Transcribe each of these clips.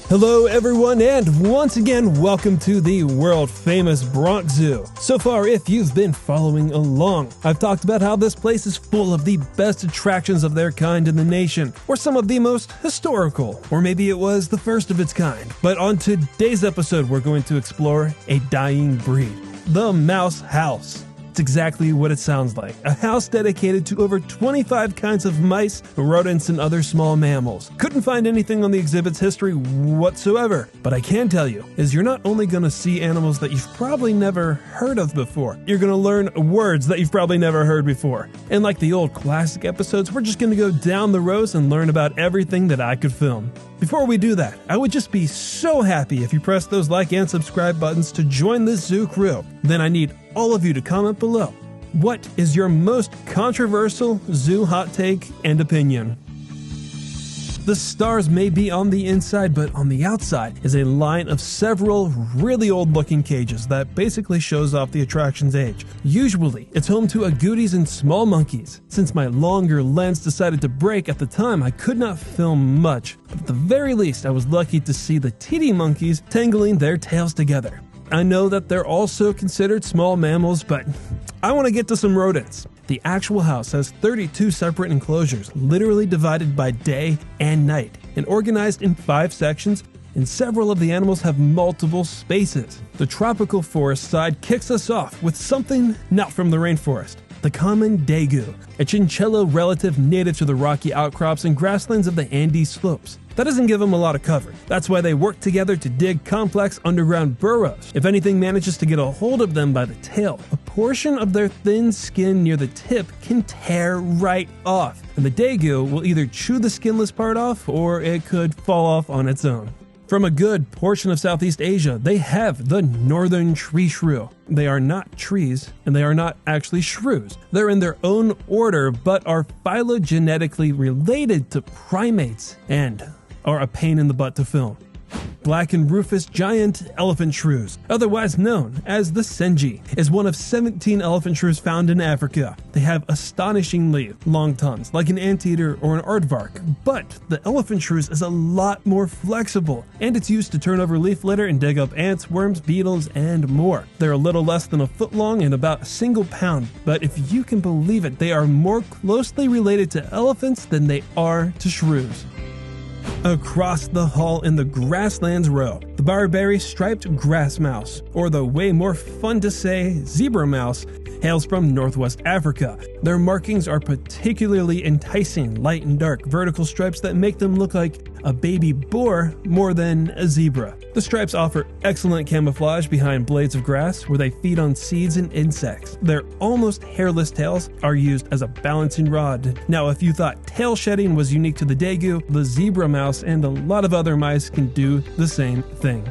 Hello everyone, and once again welcome to the world famous Bronx Zoo. So far, if you've been following along, I've talked about how this place is full of the best attractions of their kind in the nation, or some of the most historical, or maybe it was the first of its kind. But on today's episode, we're going to explore a dying breed, the Mouse House. It's exactly what it sounds like. A house dedicated to over 25 kinds of mice, rodents, and other small mammals. Couldn't find anything on the exhibit's history whatsoever, but I can tell you is you're not only going to see animals that you've probably never heard of before, you're going to learn words that you've probably never heard before. And like the old classic episodes, we're just going to go down the rows and learn about everything that I could film. Before we do that, I would just be so happy if you press those like and subscribe buttons to join this zoo crew. Then I need all of you to comment below. What is your most controversial zoo hot take and opinion? The stars may be on the inside, but on the outside is a line of several really old looking cages that basically shows off the attraction's age. Usually, it's home to agoutis and small monkeys. Since my longer lens decided to break at the time, I could not film much, but at the very least, I was lucky to see the titty monkeys tangling their tails together. I know that they're also considered small mammals, but I want to get to some rodents. The actual house has 32 separate enclosures, literally divided by day and night, and organized in 5 sections, and several of the animals have multiple spaces. The tropical forest side kicks us off with something not from the rainforest. The common Degu, a chinchilla relative native to the rocky outcrops and grasslands of the Andes slopes. That doesn't give them a lot of cover. That's why they work together to dig complex underground burrows. If anything manages to get a hold of them by the tail, a portion of their thin skin near the tip can tear right off, and the Degu will either chew the skinless part off or it could fall off on its own. From a good portion of Southeast Asia, they have the northern tree shrew. They are not trees, and they are not actually shrews. They're in their own order, but are phylogenetically related to primates and are a pain in the butt to film. Black and Rufous giant elephant shrews, otherwise known as the Senji, is one of 17 elephant shrews found in Africa. They have astonishingly long tongues, like an anteater or an aardvark, but the elephant shrews is a lot more flexible, and it's used to turn over leaf litter and dig up ants, worms, beetles, and more. They're a little less than a foot long and about a single pound, but if you can believe it, they are more closely related to elephants than they are to shrews. Across the hall in the Grasslands row, the barberry striped grass mouse, or the way more fun to say zebra mouse, hails from Northwest Africa. Their markings are particularly enticing, light and dark vertical stripes that make them look like a baby boar more than a zebra. The stripes offer excellent camouflage behind blades of grass where they feed on seeds and insects. Their almost hairless tails are used as a balancing rod. Now, if you thought tail shedding was unique to the Degu, the zebra mouse and a lot of other mice can do the same thing.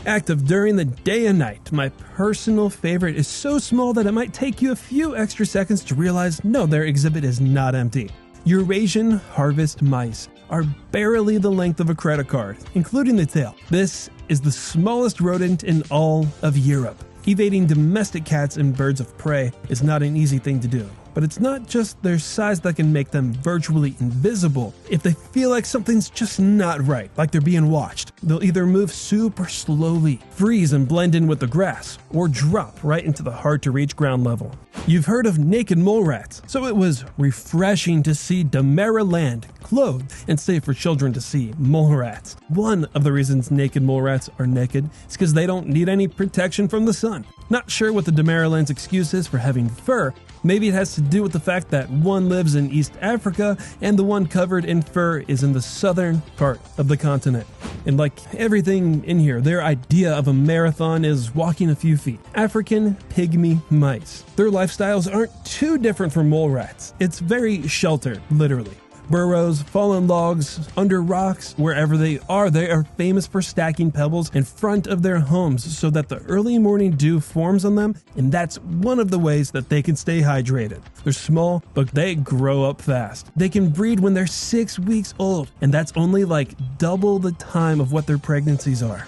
Active during the day and night, my personal favorite is so small that it might take you a few extra seconds to realize no, their exhibit is not empty. Eurasian harvest mice are barely the length of a credit card, including the tail. This is the smallest rodent in all of Europe. Evading domestic cats and birds of prey is not an easy thing to do. But it's not just their size that can make them virtually invisible. If they feel like something's just not right, like they're being watched, they'll either move super slowly, freeze and blend in with the grass, or drop right into the hard-to-reach ground level. You've heard of naked mole rats, so it was refreshing to see Damaraland clothed and safe for children to see mole rats. One of the reasons naked mole rats are naked is because they don't need any protection from the sun. Not sure what the Damaraland's excuse is for having fur. Maybe it has to do with the fact that one lives in East Africa and the one covered in fur is in the southern part of the continent. And like everything in here, their idea of a marathon is walking a few feet. African Pygmy mice. Their lifestyles aren't too different from mole rats. It's very sheltered, literally. Burrows, fallen logs, under rocks, wherever they are famous for stacking pebbles in front of their homes so that the early morning dew forms on them, and that's one of the ways that they can stay hydrated. They're small, but they grow up fast. They can breed when they're 6 weeks old, and that's only like double the time of what their pregnancies are.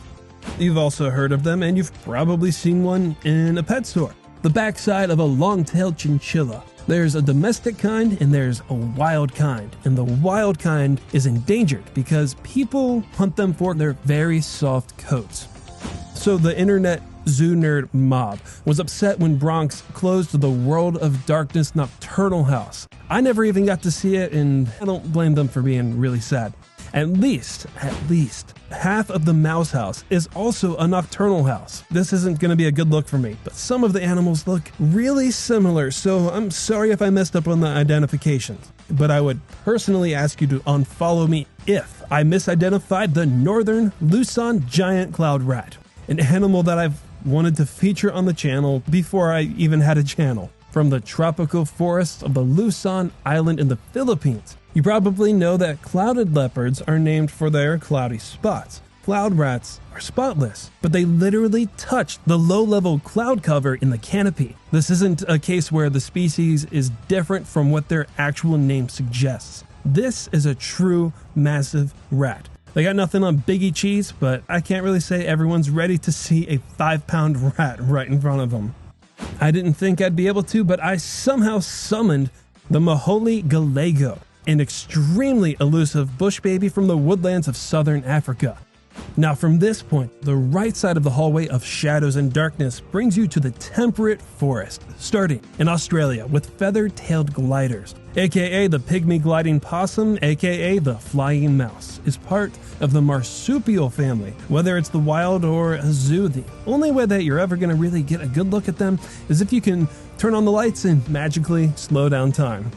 You've also heard of them, and you've probably seen one in a pet store. The backside of a long-tailed chinchilla. There's a domestic kind and there's a wild kind, and the wild kind is endangered because people hunt them for their very soft coats. So the internet zoo nerd mob was upset when Bronx closed the World of Darkness Nocturnal house. I never even got to see it, and I don't blame them for being really sad. At least, half of the mouse house is also a nocturnal house. This isn't going to be a good look for me, but some of the animals look really similar, so I'm sorry if I messed up on the identifications. But I would personally ask you to unfollow me if I misidentified the northern Luzon giant cloud rat, an animal that I've wanted to feature on the channel before I even had a channel. From the tropical forests of the Luzon island in the Philippines. You probably know that clouded leopards are named for their cloudy spots. Cloud rats are spotless, but they literally touch the low-level cloud cover in the canopy. This isn't a case where the species is different from what their actual name suggests. This is a true massive rat. They got nothing on Biggie Cheese, but I can't really say everyone's ready to see a 5-pound rat right in front of them. I didn't think I'd be able to, but I somehow summoned the Mohol galego, an extremely elusive bushbaby from the woodlands of southern Africa. Now from this point, the right side of the hallway of shadows and darkness brings you to the temperate forest, starting in Australia with feather-tailed gliders, aka the pygmy gliding possum, aka the flying mouse, is part of the marsupial family. Whether it's the wild or a zoo, the only way that you're ever going to really get a good look at them is if you can turn on the lights and magically slow down time.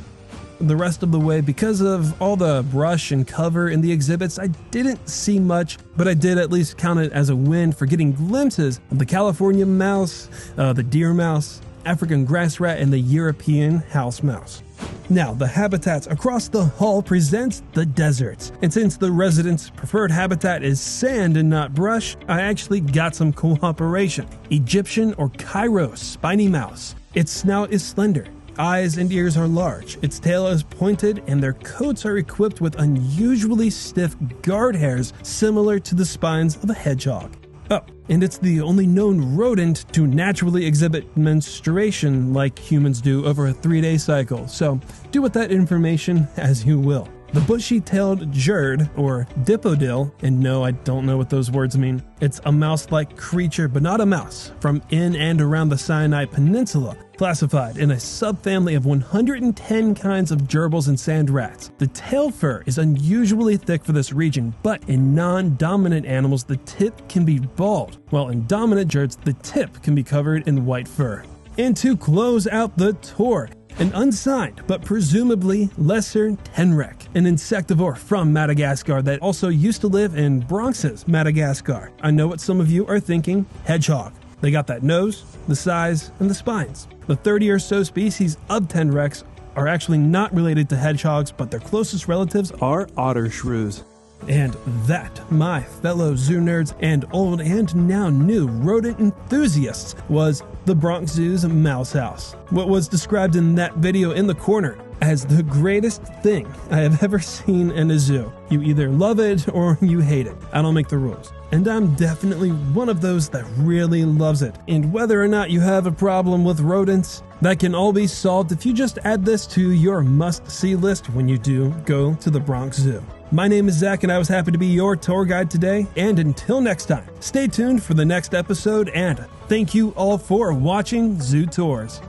The rest of the way, because of all the brush and cover in the exhibits, I didn't see much, but I did at least count it as a win for getting glimpses of the California mouse, the deer mouse, African grass rat, and the European house mouse. Now, the habitats across the hall presents the deserts, and since the residents' preferred habitat is sand and not brush, I actually got some cooperation. Egyptian or Cairo spiny mouse. Its snout is slender. Eyes and ears are large, its tail is pointed, and their coats are equipped with unusually stiff guard hairs similar to the spines of a hedgehog. Oh, and it's the only known rodent to naturally exhibit menstruation like humans do over a 3-day cycle, so do with that information as you will. The Bushy-tailed Jird, or Dipodil, and no, I don't know what those words mean. It's a mouse-like creature, but not a mouse, from in and around the Sinai Peninsula, classified in a subfamily of 110 kinds of gerbils and sand rats. The tail fur is unusually thick for this region, but in non-dominant animals, the tip can be bald, while in dominant Jirds, the tip can be covered in white fur. And to close out the tour, an unsigned but presumably lesser tenrec, an insectivore from Madagascar that also used to live in Bronx's Madagascar. I know what some of you are thinking, hedgehog. They got that nose, the size, and the spines. The 30 or so species of tenrecs are actually not related to hedgehogs, but their closest relatives are otter shrews. And that, my fellow zoo nerds and old and now new rodent enthusiasts, was the Bronx Zoo's mouse house. What was described in that video in the corner as the greatest thing I have ever seen in a zoo. You either love it or you hate it. I don't make the rules. And I'm definitely one of those that really loves it. And whether or not you have a problem with rodents, that can all be solved if you just add this to your must-see list when you do go to the Bronx Zoo. My name is Zach, and I was happy to be your tour guide today. And until next time, stay tuned for the next episode, and thank you all for watching Zoo Tours.